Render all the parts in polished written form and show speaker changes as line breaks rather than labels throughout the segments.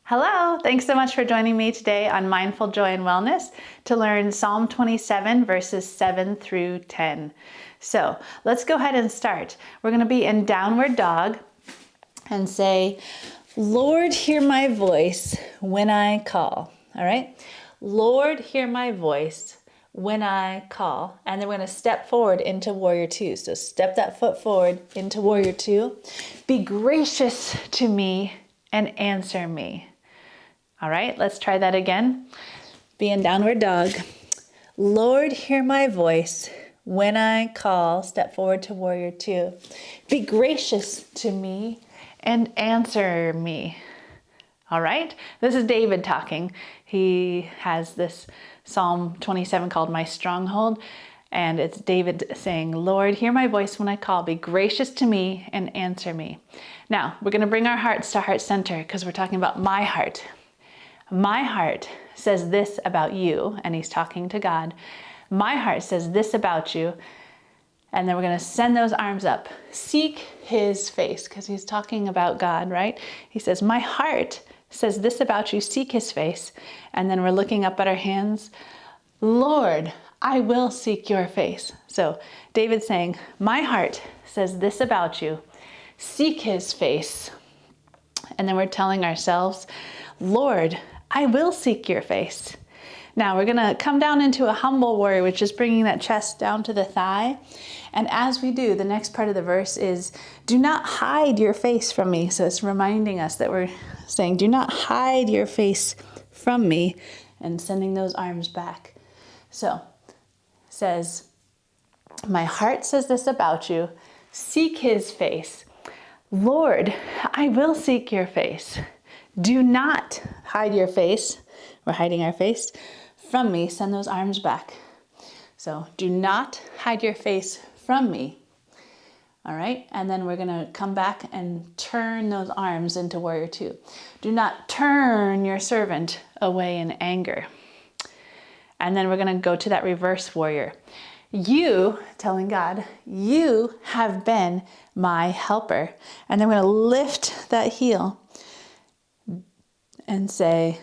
Hello, thanks so much for joining me today on Mindful Joy and Wellness to learn Psalm 27 verses 7 through 10. So let's go ahead and start. We're going to be in downward dog and say, Lord, hear my voice when I call. All right? Lord, hear my voice when I call. And then we're going to step forward into warrior two. So step that foot forward into warrior two. Be gracious to me and answer me. All right, let's try that again. Be in downward dog. Lord, hear my voice when I call. Step forward to warrior two. Be gracious to me and answer me. All right, this is David talking. He has this Psalm 27 called My Stronghold. And it's David saying, Lord, hear my voice when I call. Be gracious to me and answer me. Now, we're going to bring our hearts to heart center because we're talking about my heart. My heart says this about you, and he's talking to God. My heart says this about you, and then we're going to send those arms up. Seek his face, because he's talking about God, right? He says, my heart says this about you, seek his face. And then we're looking up at our hands. Lord, I will seek your face. So David's saying, my heart says this about you, seek his face. And then we're telling ourselves, Lord, I will seek your face. Now we're going to come down into a humble warrior, which is bringing that chest down to the thigh. And as we do, the next part of the verse is, do not hide your face from me. So it's reminding us that we're saying, do not hide your face from me, and sending those arms back. So it says, my heart says this about you, seek his face. Lord, I will seek your face. Do not hide your face, we're hiding our face, from me. Send those arms back. So do not hide your face from me. All right, and then we're gonna come back and turn those arms into warrior two. Do not turn your servant away in anger. And then we're gonna go to that reverse warrior. You, telling God, you have been my helper. And then we're gonna lift that heel and say,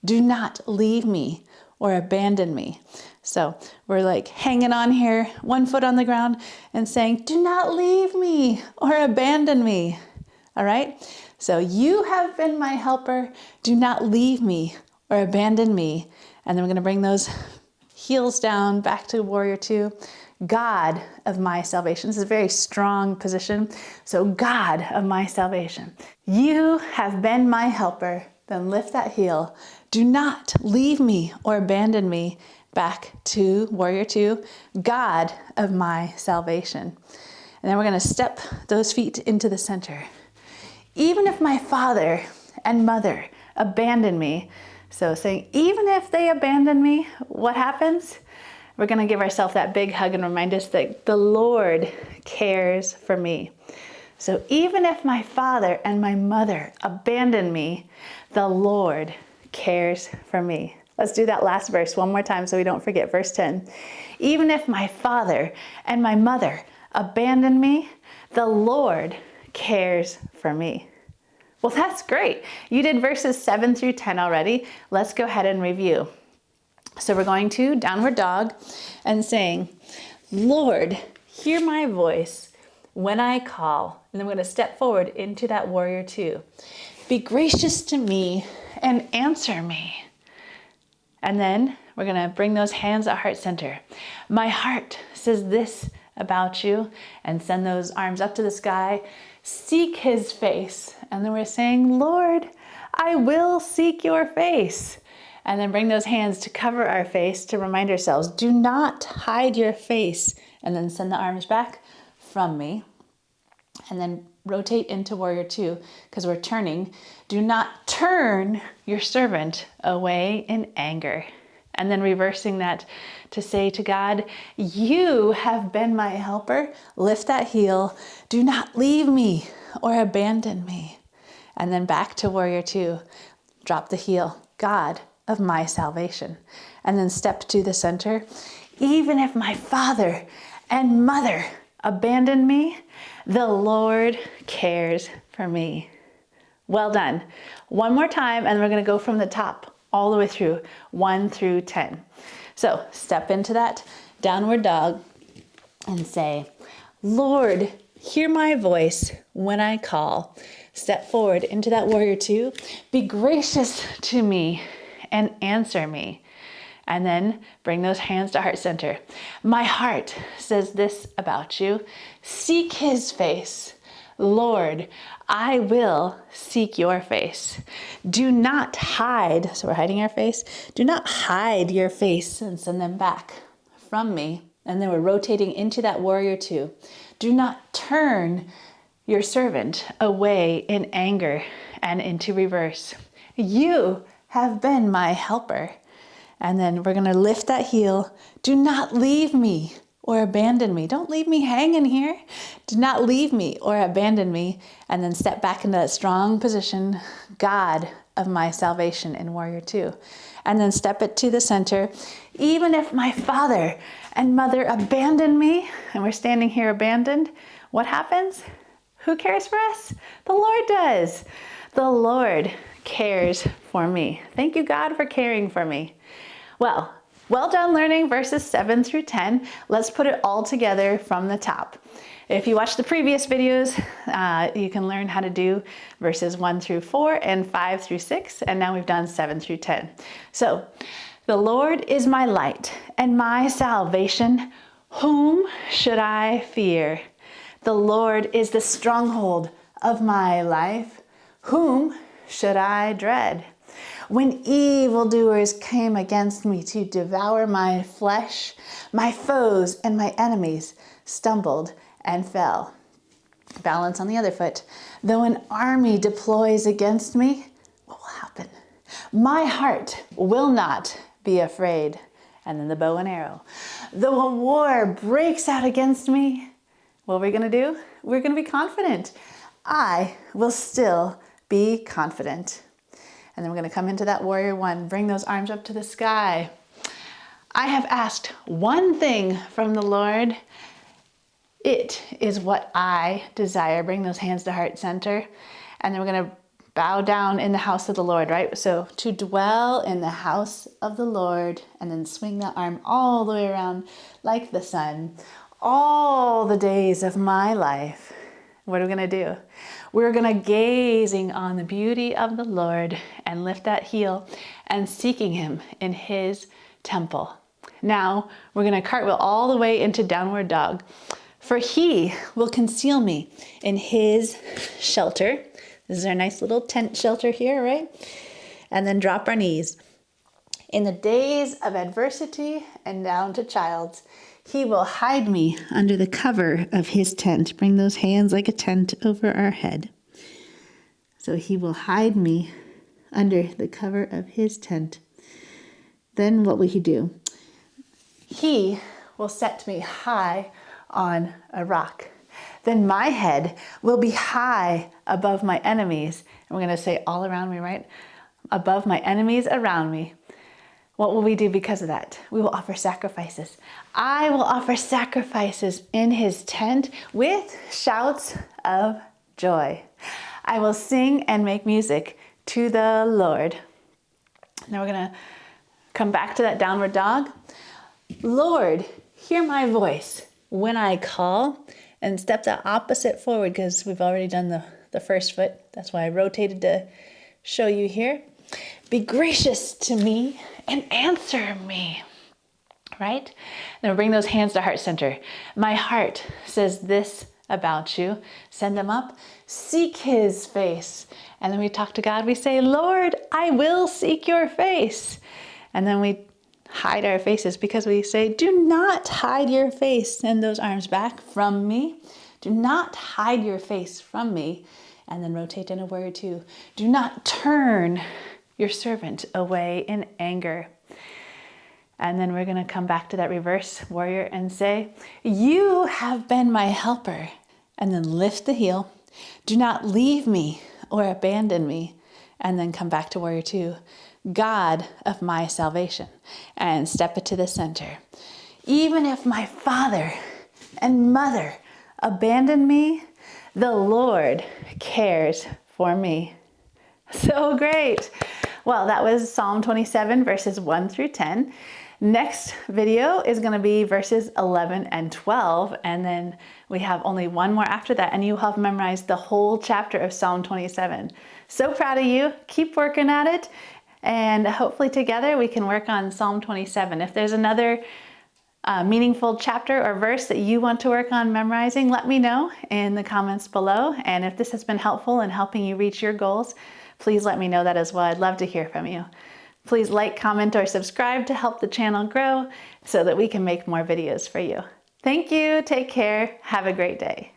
do not leave me or abandon me. So we're like hanging on here, one foot on the ground, and saying, do not leave me or abandon me. All right? So you have been my helper. Do not leave me or abandon me. And then we're going to bring those heels down back to warrior two. God of my salvation. This is a very strong position. So God of my salvation, you have been my helper. Then lift that heel. Do not leave me or abandon me. Back to warrior two, God of my salvation. And then we're going to step those feet into the center. Even if my father and mother abandon me, so saying, even if they abandon me, what happens? We're going to give ourselves that big hug and remind us that the Lord cares for me. So even if my father and my mother abandon me, the Lord cares for me. Let's do that last verse one more time so we don't forget. Verse 10. Even if my father and my mother abandon me, the Lord cares for me. Well, that's great. You did verses 7 through 10 already. Let's go ahead and review. So we're going to downward dog and saying, Lord, hear my voice when I call. And then we're going to step forward into that warrior two. Be gracious to me and answer me. And then we're going to bring those hands at heart center. My heart says this about you, and send those arms up to the sky. Seek his face. And then we're saying, Lord, I will seek your face. And then bring those hands to cover our face to remind ourselves, do not hide your face. And then send the arms back from me. And then rotate into warrior two because we're turning. Do not turn your servant away in anger. And then reversing that to say to God, you have been my helper. Lift that heel. Do not leave me or abandon me. And then back to warrior two. Drop the heel. God of my salvation. And then step to the center. Even if my father and mother abandon me, the Lord cares for me. Well done. One more time, and we're going to go from the top all the way through 1 through 10. So step into that downward dog and say, Lord, hear my voice when I call. Step forward into that warrior 2. Be gracious to me and answer me. And then bring those hands to heart center. My heart says this about you. Seek his face. Lord, I will seek your face. Do not hide. So we're hiding our face. Do not hide your face and send them back from me. And then we're rotating into that warrior 2. Do not turn your servant away in anger and into reverse. You have been my helper. And then we're going to lift that heel. Do not leave me or abandon me. Don't leave me hanging here. Do not leave me or abandon me. And then step back into that strong position, God of my salvation in warrior 2. And then step it to the center. Even if my father and mother abandon me, and we're standing here abandoned, what happens? Who cares for us? The Lord does. The Lord cares for me. Thank you, God, for caring for me. Well done learning verses 7 through 10. Let's put it all together from the top. If you watched the previous videos, you can learn how to do verses 1 through 4 and 5 through 6, and now we've done 7 through 10. So, the Lord is my light and my salvation. Whom should I fear? The Lord is the stronghold of my life. Whom should I dread? When evildoers came against me to devour my flesh, my foes and my enemies stumbled and fell. Balance on the other foot. Though an army deploys against me, what will happen? My heart will not be afraid. And then the bow and arrow. Though a war breaks out against me, what are we going to do? We're going to be confident. I will still be confident. And then we're going to come into that warrior 1. Bring those arms up to the sky. I have asked one thing from the Lord. It is what I desire. Bring those hands to heart center. And then we're going to bow down in the house of the Lord, right? So to dwell in the house of the Lord, and then swing that arm all the way around like the sun. All the days of my life. What are we going to do? We're going to gazing on the beauty of the Lord and lift that heel and seeking him in his temple. Now we're going to cartwheel all the way into downward dog. For he will conceal me in his shelter. This is our nice little tent shelter here, right? And then drop our knees. In the days of adversity and down to child's, he will hide me under the cover of his tent. Bring those hands like a tent over our head. So he will hide me under the cover of his tent. Then what will he do? He will set me high on a rock. Then my head will be high above my enemies. And we're going to say all around me, right? Above my enemies around me. What will we do because of that? We will offer sacrifices. I will offer sacrifices in his tent with shouts of joy. I will sing and make music to the Lord. Now we're going to come back to that downward dog. Lord, hear my voice when I call, and step that opposite forward because we've already done the first foot. That's why I rotated to show you here. Be gracious to me and answer me, right? Then bring those hands to heart center. My heart says this about you. Send them up. Seek his face. And then we talk to God. We say, Lord, I will seek your face. And then we hide our faces because we say, do not hide your face. Send those arms back from me. Do not hide your face from me. And then rotate in a warrior 2. Do not turn your servant away in anger. And then we're going to come back to that reverse warrior and say, you have been my helper. And then lift the heel. Do not leave me or abandon me. And then come back to warrior 2. God of my salvation. And step it to the center. Even if my father and mother abandon me, the Lord cares for me. So great. Well, that was Psalm 27 verses 1 through 10. Next video is going to be verses 11 and 12, and then we have only one more after that, and you have memorized the whole chapter of Psalm 27. So proud of you. Keep working at it, and hopefully together we can work on Psalm 27. If there's another meaningful chapter or verse that you want to work on memorizing, let me know in the comments below. And if this has been helpful in helping you reach your goals, please let me know that as well. I'd love to hear from you. Please like, comment, or subscribe to help the channel grow so that we can make more videos for you. Thank you. Take care. Have a great day.